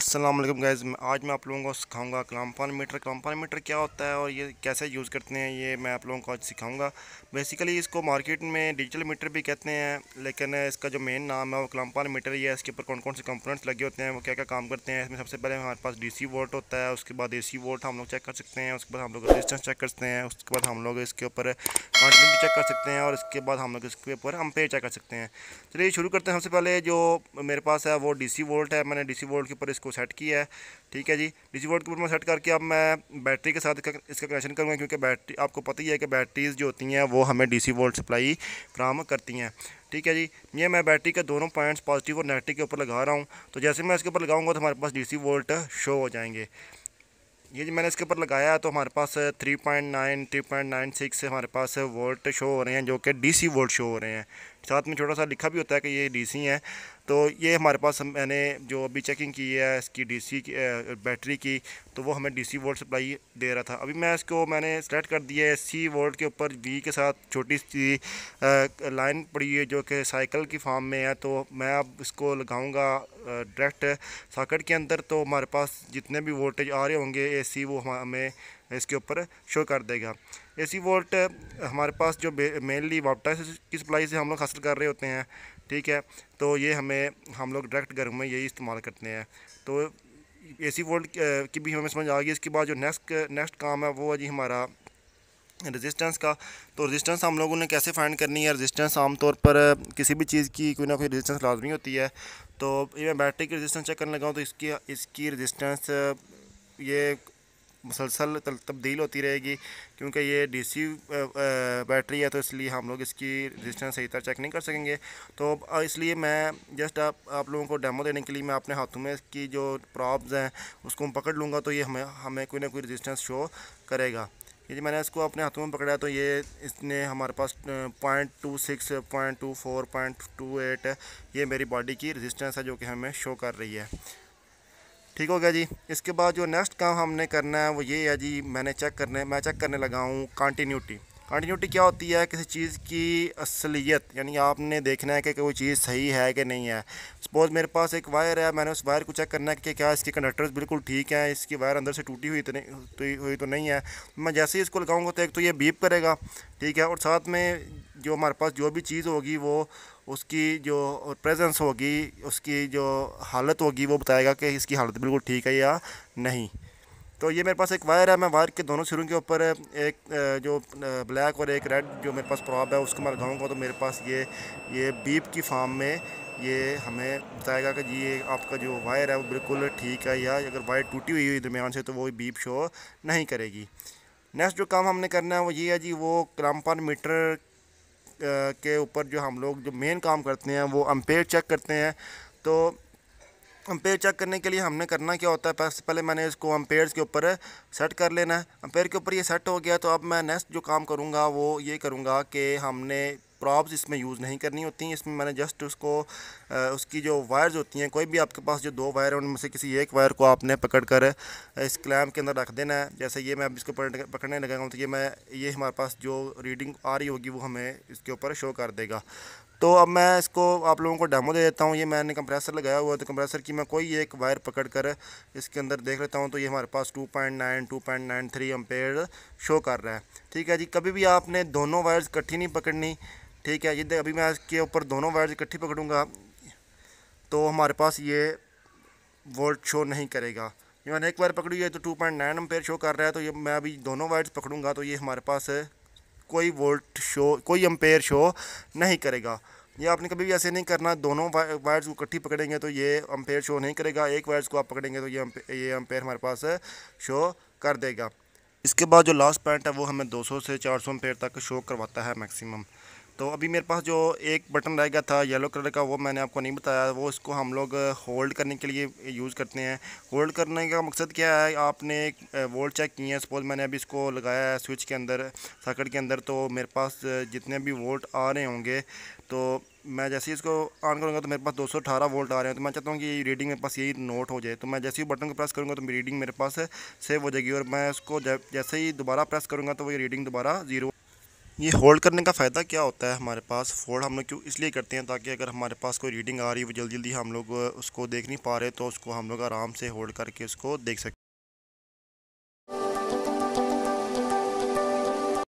अस्सलाम वालेकुम गाइस। आज मैं आप लोगों को सिखाऊंगा क्लैंपर मीटर। क्लैंपर मीटर क्या होता है और ये कैसे यूज़ करते हैं, ये मैं आप लोगों को आज सिखाऊंगा। बेसिकली इसको मार्केट में डिजिटल मीटर भी कहते हैं, लेकिन इसका जो मेन नाम है वो क्लैंपर मीटर ही है। इसके ऊपर कौन कौन से कंपोनेंट्स लगे होते हैं, वो क्या क्या काम करते हैं। इसमें सबसे पहले हमारे पास डीसी वोल्ट होता है, उसके बाद एसी वोल्ट हम लोग चेक कर सकते हैं, उसके बाद हम लोग रेजिस्टेंस चेक करते हैं, उसके बाद हम लोग इसके ऊपर क्वांटिटी भी चेक कर सकते हैं, और इसके बाद हम लोग इसके ऊपर अम्पेयर चेक कर सकते हैं। चलिए शुरू करते हैं। सबसे पहले जो मेरे पास है वो डीसी वोल्ट है। मैंने डीसी वोल्ट के ऊपर इसको सेट किया है। ठीक है जी, डीसी वोल्ट के ऊपर मैं सेट करके अब मैं बैटरी के साथ इसका कनेक्शन करूँगा, क्योंकि बैटरी आपको पता ही है कि बैटरीज जो होती हैं वो हमें डीसी वोल्ट सप्लाई फ्राहम करती हैं। ठीक है जी, ये मैं बैटरी के दोनों पॉइंट्स पॉजिटिव और नेगेटिव के ऊपर लगा रहा हूँ। तो जैसे मैं इसके ऊपर लगाऊंगा तो हमारे पास डीसी वोल्ट शो हो जाएंगे। ये जो मैंने इसके ऊपर लगाया है तो हमारे पास 3.9 3.96 से हमारे पास वोल्ट शो हो रहे हैं, जो कि डीसी वोल्ट शो हो रहे हैं। साथ में छोटा सा लिखा भी होता है कि ये डीसी हैं। तो ये हमारे पास मैंने जो अभी चेकिंग की है इसकी डीसी की बैटरी की, तो वो हमें डीसी वोल्ट सप्लाई दे रहा था। अभी मैंने सेलेक्ट कर दिया है एसी वोल्ट के ऊपर वी के साथ छोटी सी लाइन पड़ी है जो कि साइकिल की फॉर्म में है। तो मैं अब इसको लगाऊंगा डायरेक्ट सॉकेट के अंदर। तो हमारे पास जितने भी वोल्टेज आ रहे होंगे एसी, वो हमें इसके ऊपर शो कर देगा। एसी वोल्ट हमारे पास जो मेनली वाटर की सप्लाई से हम लोग हासिल कर रहे होते हैं। ठीक है, तो ये हम लोग डायरेक्ट घर में यही इस्तेमाल करते हैं। तो एसी वोल्ट की भी हमें समझ आ गई। इसके बाद जो नेक्स्ट काम है वो है जी हमारा रेजिस्टेंस का। तो रेजिस्टेंस हम लोगों ने कैसे फाइंड करनी है। रेजिस्टेंस आमतौर पर किसी भी चीज़ की कोई ना कोई रेजिस्टेंस लाजमी होती है। तो ये मैं बैटरी की रेजिस्टेंस चेक करने लगा हूँ, तो इसकी रेजिस्टेंस ये मुसलसल तब्दील होती रहेगी, क्योंकि ये डीसी बैटरी है, तो इसलिए हम लोग इसकी रेजिस्टेंस सही तरह चेक नहीं कर सकेंगे। तो इसलिए मैं जस्ट आप लोगों को डेमो देने के लिए मैं अपने हाथों में इसकी जो प्रॉब्स हैं उसको पकड़ लूँगा, तो ये हमें कोई ना कोई रेजिस्टेंस शो करेगा। ये जी मैंने इसको अपने हाथों में पकड़ा, तो ये इसने हमारे पास 0.26 0.24 0.28 ये मेरी बॉडी की रेजिस्टेंस है जो कि हमें शो कर रही है। ठीक हो गया जी। इसके बाद जो नेक्स्ट काम हमने करना है वो ये है जी, मैं चेक करने लगा हूँ कंटिन्यूटी। कंटिन्यूटी क्या होती है? किसी चीज़ की असलियत, यानी आपने देखना है कि कोई चीज़ सही है कि नहीं है। सपोज़ मेरे पास एक वायर है, मैंने उस वायर को चेक करना है कि क्या इसके कंडक्टर्स बिल्कुल ठीक हैं, इसकी वायर अंदर से टूटी हुई तो नहीं है। मैं जैसे ही इसको लगाऊंगा तो एक तो ये बीप करेगा, ठीक है, और साथ में जो हमारे पास जो भी चीज़ होगी वो उसकी जो प्रेजेंस होगी, उसकी जो हालत होगी वो बताएगा कि इसकी हालत बिल्कुल ठीक है या नहीं। तो ये मेरे पास एक वायर है, मैं वायर के दोनों सिरों के ऊपर एक जो ब्लैक और एक रेड जो मेरे पास प्रॉब है उसको मैं लगाऊंगा, तो मेरे पास ये बीप की फॉर्म में ये हमें बताएगा कि जी ये आपका जो वायर है वो बिल्कुल ठीक है, या अगर वायर टूटी हुई दरमियान से तो वो बीप शो नहीं करेगी। नेक्स्ट जो काम हमने करना है वो ये है जी, वो क्लैंपर मीटर के ऊपर जो हम लोग जो मेन काम करते हैं वो अम्पेयर चेक करते हैं। तो अम्पेयर चेक करने के लिए हमने करना क्या होता है, पहले मैंने इसको अम्पेयर्स के ऊपर सेट कर लेना है। अम्पेयर के ऊपर ये सेट हो गया, तो अब मैं नेक्स्ट जो काम करूँगा वो ये करूँगा कि हमने प्रॉब्स इसमें यूज़ नहीं करनी होती। इसमें मैंने जस्ट उसकी जो वायर्स होती हैं, कोई भी आपके पास जो दो वायर हैं उनमें से किसी एक वायर को आपने पकड़ कर इस क्लैंप के अंदर रख देना है। जैसे ये मैं अब इसको पकड़ने लगा हूँ, तो ये हमारे पास जो रीडिंग आ रही होगी वो हमें इसके ऊपर शो कर देगा। तो अब मैं इसको आप लोगों को डेमो दे देता हूँ। ये मैंने कंप्रेसर लगाया हुआ है, तो कंप्रेसर की मैं कोई एक वायर पकड़ कर इसके अंदर देख लेता हूँ, तो ये हमारे पास 2.93 एम्पेयर शो कर रहा है। ठीक है जी, कभी भी आपने दोनों वायर्स इकट्ठी नहीं पकड़नी। ठीक है, ये अभी मैं इसके ऊपर दोनों वायर्स इकट्ठी पकड़ूँगा तो हमारे पास ये वोल्ट शो नहीं करेगा। ये मैंने एक वायर पकड़ी है तो 2.9 एम्पेयर शो कर रहा है, तो ये मैं अभी दोनों वायर्स पकड़ूँगा तो ये हमारे पास कोई एम्पेयर शो नहीं करेगा। ये आपने कभी भी ऐसे नहीं करना, दोनों वायर्स को इकट्ठी पकड़ेंगे तो ये एम्पेयर शो नहीं करेगा, एक वायर्स को आप पकड़ेंगे तो ये एम्पेयर हमारे पास शो कर देगा। इसके बाद जो लास्ट पॉइंट है वो हमें 200 से 400 एम्पेयर तक शो करवाता है मैक्सिमम। तो अभी मेरे पास जो एक बटन रह गया था येलो कलर का, वो मैंने आपको नहीं बताया। वो इसको हम लोग होल्ड करने के लिए यूज़ करते हैं। होल्ड करने का मकसद क्या है, आपने एक वोल्ट चेक किए हैं, सपोज़ मैंने अभी इसको लगाया है स्विच के अंदर, सॉकेट के अंदर, तो मेरे पास जितने भी वोल्ट आ रहे होंगे, तो मैं जैसे ही इसको ऑन करूँगा तो मेरे पास 218 वोल्ट आ रहे हैं। तो मैं चाहता हूँ कि रीडिंग मेरे पास यही नोट हो जाए। तो मैं जैसे ही बटन को प्रेस करूँगा तो मेरी रीडिंग मेरे पास सेव हो जाएगी, और मैं इसको जैसे ही दोबारा प्रेस करूँगा तो वो ये रीडिंग दोबारा ज़ीरो। ये होल्ड करने का फ़ायदा क्या होता है हमारे पास? होल्ड हम लोग क्यों इसलिए करते हैं ताकि अगर हमारे पास कोई रीडिंग आ रही है वो जल्दी जल्दी हम लोग उसको देख नहीं पा रहे तो उसको हम लोग आराम से होल्ड करके उसको देख सकते हैं।